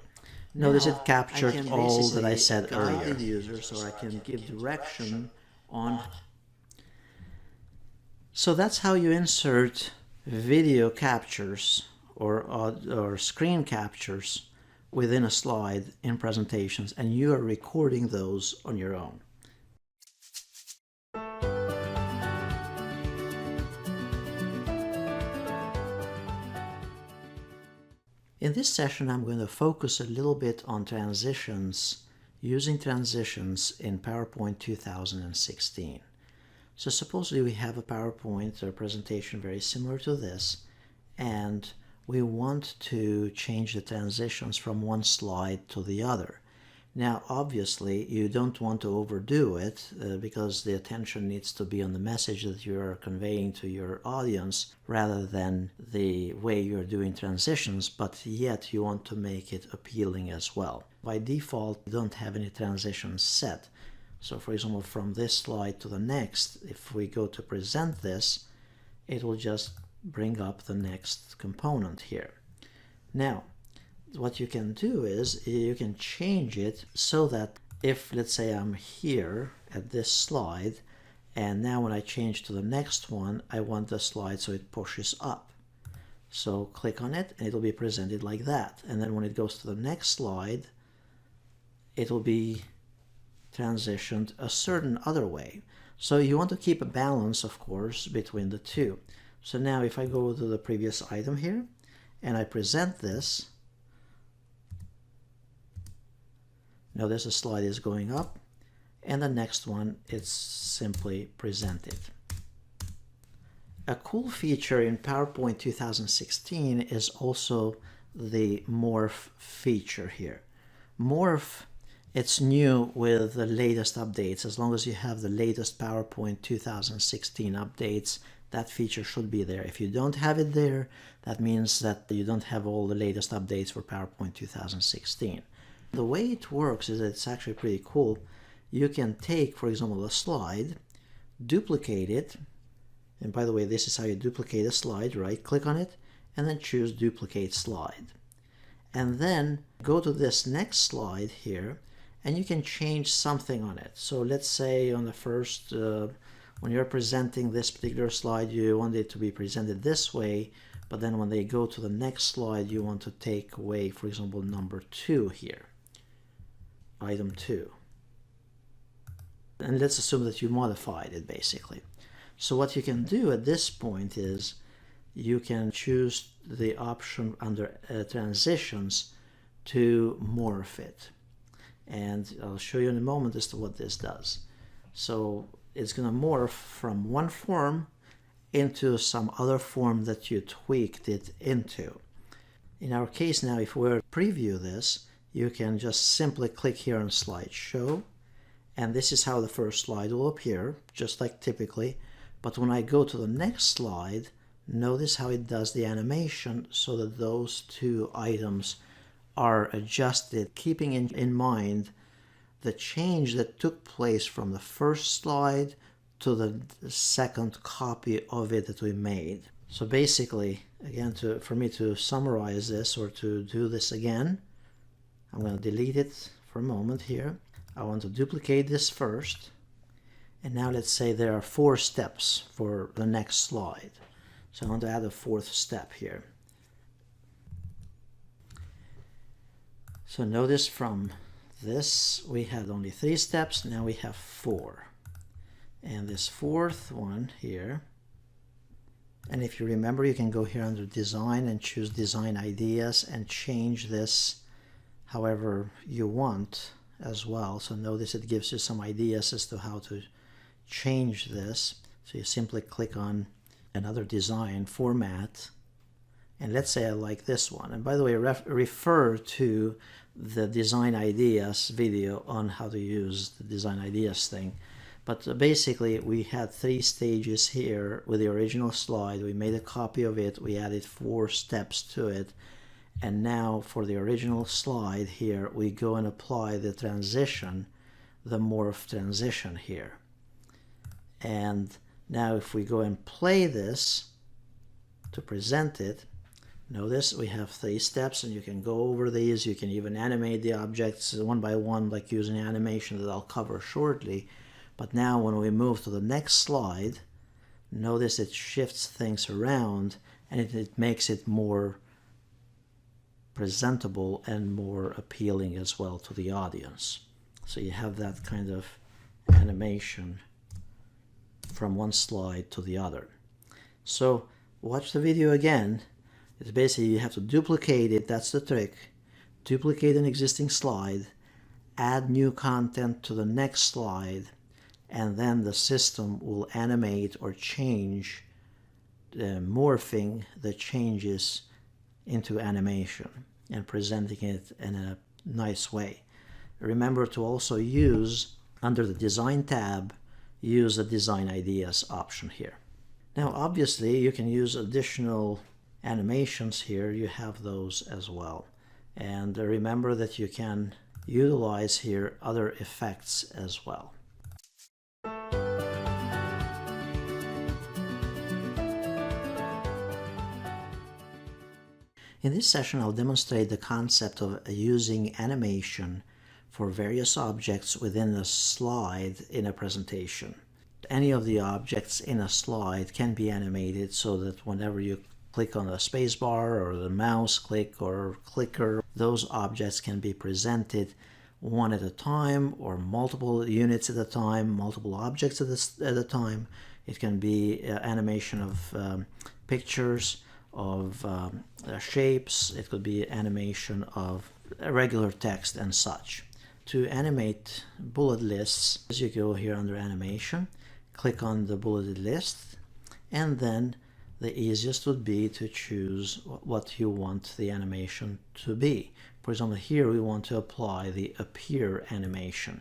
Notice it captured all that I said earlier. The user so I can give direction on. So that's how you insert video captures or screen captures within a slide in presentations, and you are recording those on your own. In this session, I'm going to focus a little bit on transitions, using transitions in PowerPoint 2016. So supposedly we have a PowerPoint or presentation very similar to this, and we want to change the transitions from one slide to the other. Now, obviously, you don't want to overdo it because the attention needs to be on the message that you are conveying to your audience rather than the way you're doing transitions, but yet you want to make it appealing as well. By default, you don't have any transitions set. So, for example, from this slide to the next, if we go to present this, it will just bring up the next component here. Now, what you can do is you can change it so that if, let's say, I'm here at this slide, and now when I change to the next one, I want the slide so it pushes up. So click on it and it'll be presented like that. And then when it goes to the next slide, it'll be transitioned a certain other way. So you want to keep a balance, of course, between the two. So now if I go to the previous item here and I present this, notice the slide is going up, and the next one is simply presented. A cool feature in PowerPoint 2016 is also the Morph feature here. Morph, it's new with the latest updates. As long as you have the latest PowerPoint 2016 updates, that feature should be there. If you don't have it there, that means that you don't have all the latest updates for PowerPoint 2016. The way it works is that it's actually pretty cool. You can take, for example, a slide, duplicate it, and by the way, this is how you duplicate a slide. Right click on it and then choose duplicate slide. And then go to this next slide here and you can change something on it. So let's say on the first, when you're presenting this particular slide, you want it to be presented this way, but then when they go to the next slide, you want to take away, for example, number 2 here. Item 2. And let's assume that you modified it basically. So what you can do at this point is you can choose the option under transitions to morph it. And I'll show you in a moment as to what this does. So it's going to morph from one form into some other form that you tweaked it into. In our case now, if we were to preview this, you can just simply click here on slideshow, and this is how the first slide will appear, just like typically. But when I go to the next slide, notice how it does the animation so that those two items are adjusted, keeping in mind the change that took place from the first slide to the second copy of it that we made. So basically, again, for me to summarize this or to do this again, I'm going to delete it for a moment here. I want to duplicate this first. And now let's say there are 4 steps for the next slide. So I want to add a 4th step here. So notice from this we had only 3 steps, now we have 4. And this 4th one here, and if you remember, you can go here under design and choose design ideas and change this however you want as well. So notice it gives you some ideas as to how to change this. So you simply click on another design format And let's say I like this one. And by the way, refer to the design ideas video on how to use the design ideas thing. But basically we had 3 stages here with the original slide. We made a copy of it, we added 4 steps to it, and now for the original slide here we go and apply the transition, the morph transition here. And now if we go and play this to present it, notice we have 3 steps, and you can go over these. You can even animate the objects one by one, like using animation that I'll cover shortly. But now when we move to the next slide, notice it shifts things around, and it makes it more presentable and more appealing as well to the audience. So you have that kind of animation from one slide to the other. So watch the video again. It's basically you have to duplicate it, that's the trick. Duplicate an existing slide, add new content to the next slide, and then the system will animate or change, morphing the changes into animation and presenting it in a nice way. Remember to also use, under the Design tab, use the Design Ideas option here. Now obviously you can use additional animations here, you have those as well. And remember that you can utilize here other effects as well. In this session I'll demonstrate the concept of using animation for various objects within a slide in a presentation. Any of the objects in a slide can be animated so that whenever you click on the spacebar or the mouse click or clicker, those objects can be presented one at a time or multiple units at a time, multiple objects at a time. It can be animation of pictures, of shapes, it could be animation of regular text and such. To animate bullet lists, as you go here under animation, click on the bulleted list, and then the easiest would be to choose what you want the animation to be. For example, here we want to apply the appear animation,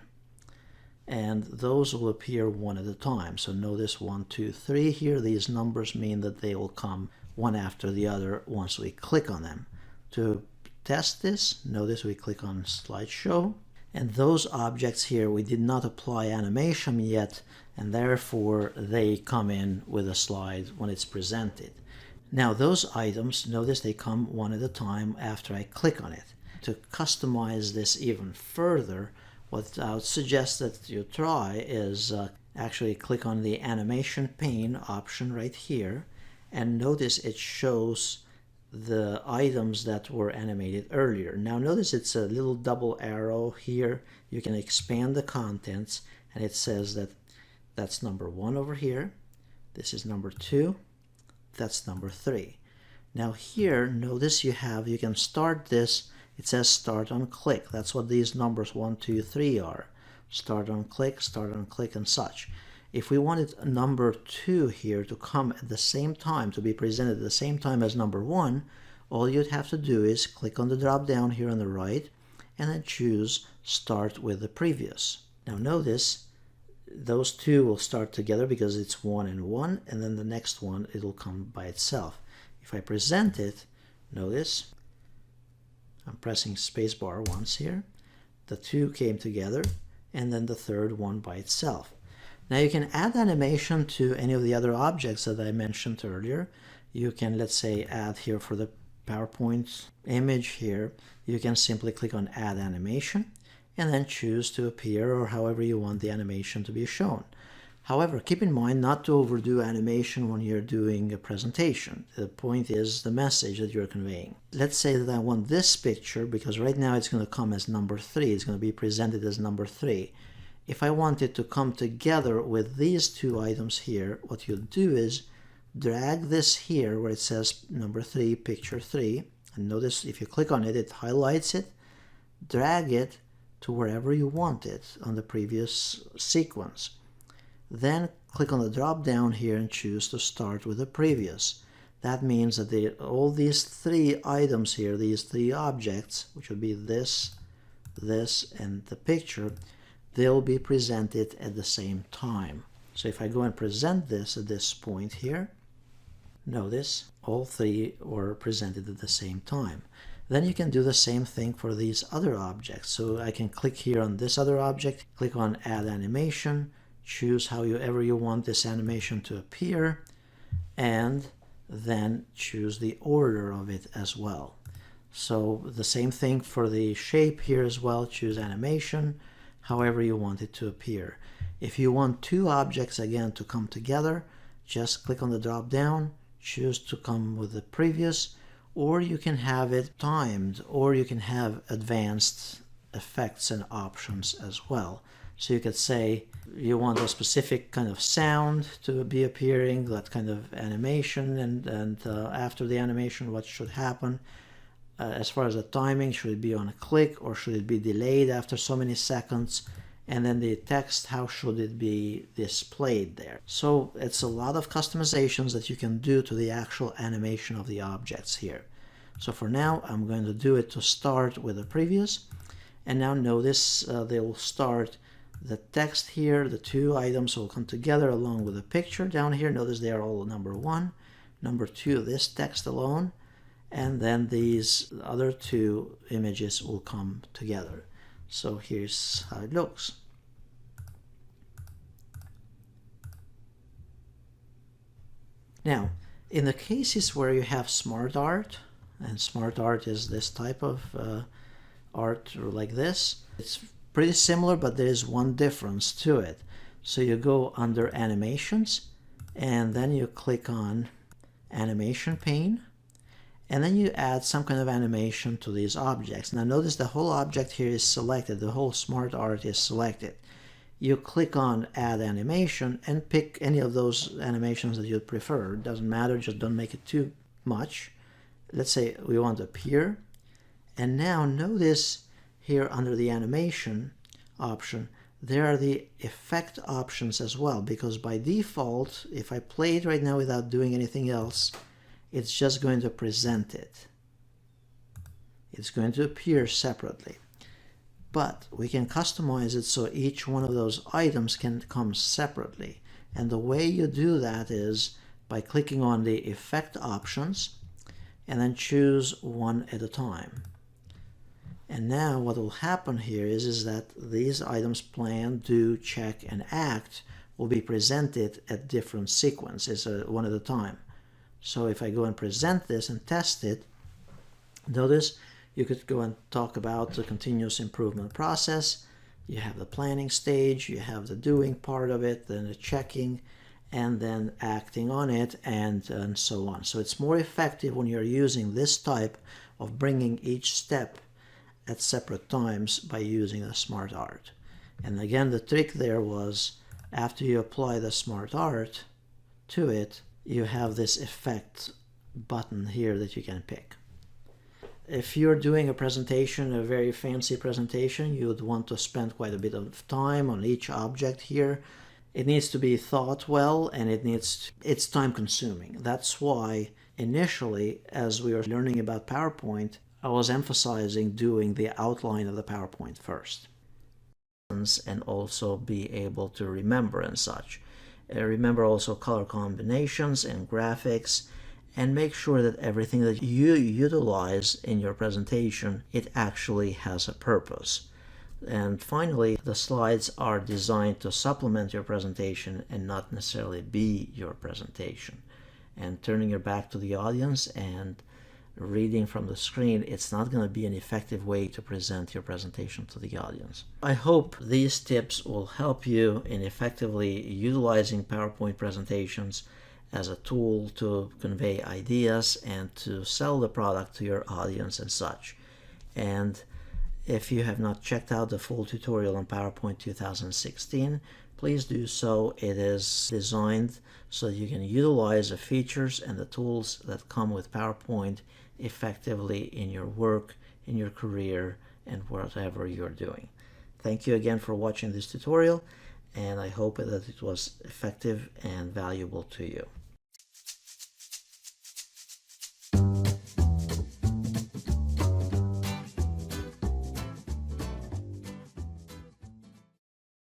and those will appear one at a time. So notice 1, 2, 3 here. These numbers mean that they will come one after the other once we click on them. To test this, notice we click on slideshow, and those objects here we did not apply animation yet, and therefore they come in with a slide when it's presented. Now those items, notice they come one at a time after I click on it. To customize this even further, what I would suggest that you try is actually click on the animation pane option right here, and notice it shows the items that were animated earlier. Now notice it's a little double arrow here. You can expand the contents, and it says that that's number 1 over here, this is number 2, that's number 3. Now here, notice you can start this, it says start on click. That's what these numbers 1, 2, 3 are. Start on click, and such. If we wanted number 2 here to come at the same time, to be presented at the same time as number 1, all you'd have to do is click on the drop down here on the right, and then choose start with the previous. Now notice those 2 will start together because it's 1 and 1, and then the next one it'll come by itself. If I present it, notice I'm pressing spacebar once here, the 2 came together, and then the third one by itself. Now you can add animation to any of the other objects that I mentioned earlier. You can, let's say, add here for the PowerPoint image here, you can simply click on add animation and then choose to appear or however you want the animation to be shown. However, keep in mind not to overdo animation when you're doing a presentation. The point is the message that you're conveying. Let's say that I want this picture, because right now it's going to come as number 3. It's going to be presented as number 3. If I want it to come together with these 2 items here, what you'll do is drag this here where it says number 3, picture 3. And notice if you click on it, it highlights it. Drag it to wherever you want it on the previous sequence. Then click on the drop down here and choose to start with the previous. that means that all these three items here, these three objects, which would be this, and the picture, they'll be presented at the same time. So if I go and present this at this point here, notice all three were presented at the same time. Then you can do the same thing for these other objects. So I can click here on this other object, click on Add Animation, choose however you want this animation to appear, and then choose the order of it as well. So the same thing for the shape here as well. Choose Animation, however you want it to appear. If you want two objects again to come together, just click on the drop down, choose to come with the previous, or you can have it timed, or you can have advanced effects and options as well. So you could say you want a specific kind of sound to be appearing, that kind of animation, and after the animation what should happen. As far as the timing, should it be on a click or should it be delayed after so many seconds? And then the text, how should it be displayed there? So it's a lot of customizations that you can do to the actual animation of the objects here. So for now, I'm going to do it to start with the previous. And now notice they will start the text here. The two items will come together along with the picture down here. Notice they are all number 1. Number 2, this text alone. And then these other two images will come together. So here's how it looks. Now, in the cases where you have SmartArt, and SmartArt is this type of art like this, it's pretty similar, but there is one difference to it. So you go under Animations, and then you click on Animation pane, and then you add some kind of animation to these objects. Now notice the whole object here is selected, the whole SmartArt is selected. You click on Add Animation and pick any of those animations that you prefer. It doesn't matter, just don't make it too much. Let's say we want Appear. And now notice here under the Animation option, there are the effect options as well, because by default, if I play it right now without doing anything else, it's just going to present it. It's going to appear separately. But we can customize it so each one of those items can come separately. And the way you do that is by clicking on the effect options and then choose one at a time. And now what will happen here is that these items, plan, do, check, and act, will be presented at different sequences, one at a time. So if I go and present this and test it, notice you could go and talk about the continuous improvement process. You have the planning stage, you have the doing part of it, then the checking, and then acting on it, and so on. So it's more effective when you're using this type of bringing each step at separate times by using the SmartArt. And again, the trick there was after you apply the SmartArt to it, you have this effect button here that you can pick. If you're doing a presentation, a very fancy presentation, you would want to spend quite a bit of time on each object here. It needs to be thought well, and it's time consuming. That's why initially, as we were learning about PowerPoint, I was emphasizing doing the outline of the PowerPoint first. And also be able to remember and such. Remember also color combinations and graphics, and make sure that everything that you utilize in your presentation, it actually has a purpose. And finally, the slides are designed to supplement your presentation and not necessarily be your presentation. And turning your back to the audience and reading from the screen, it's not going to be an effective way to present your presentation to the audience. I hope these tips will help you in effectively utilizing PowerPoint presentations as a tool to convey ideas and to sell the product to your audience and such. And if you have not checked out the full tutorial on PowerPoint 2016, please do so. It is designed so you can utilize the features and the tools that come with PowerPoint effectively in your work, in your career, and whatever you're doing. Thank you again for watching this tutorial, and I hope that it was effective and valuable to you.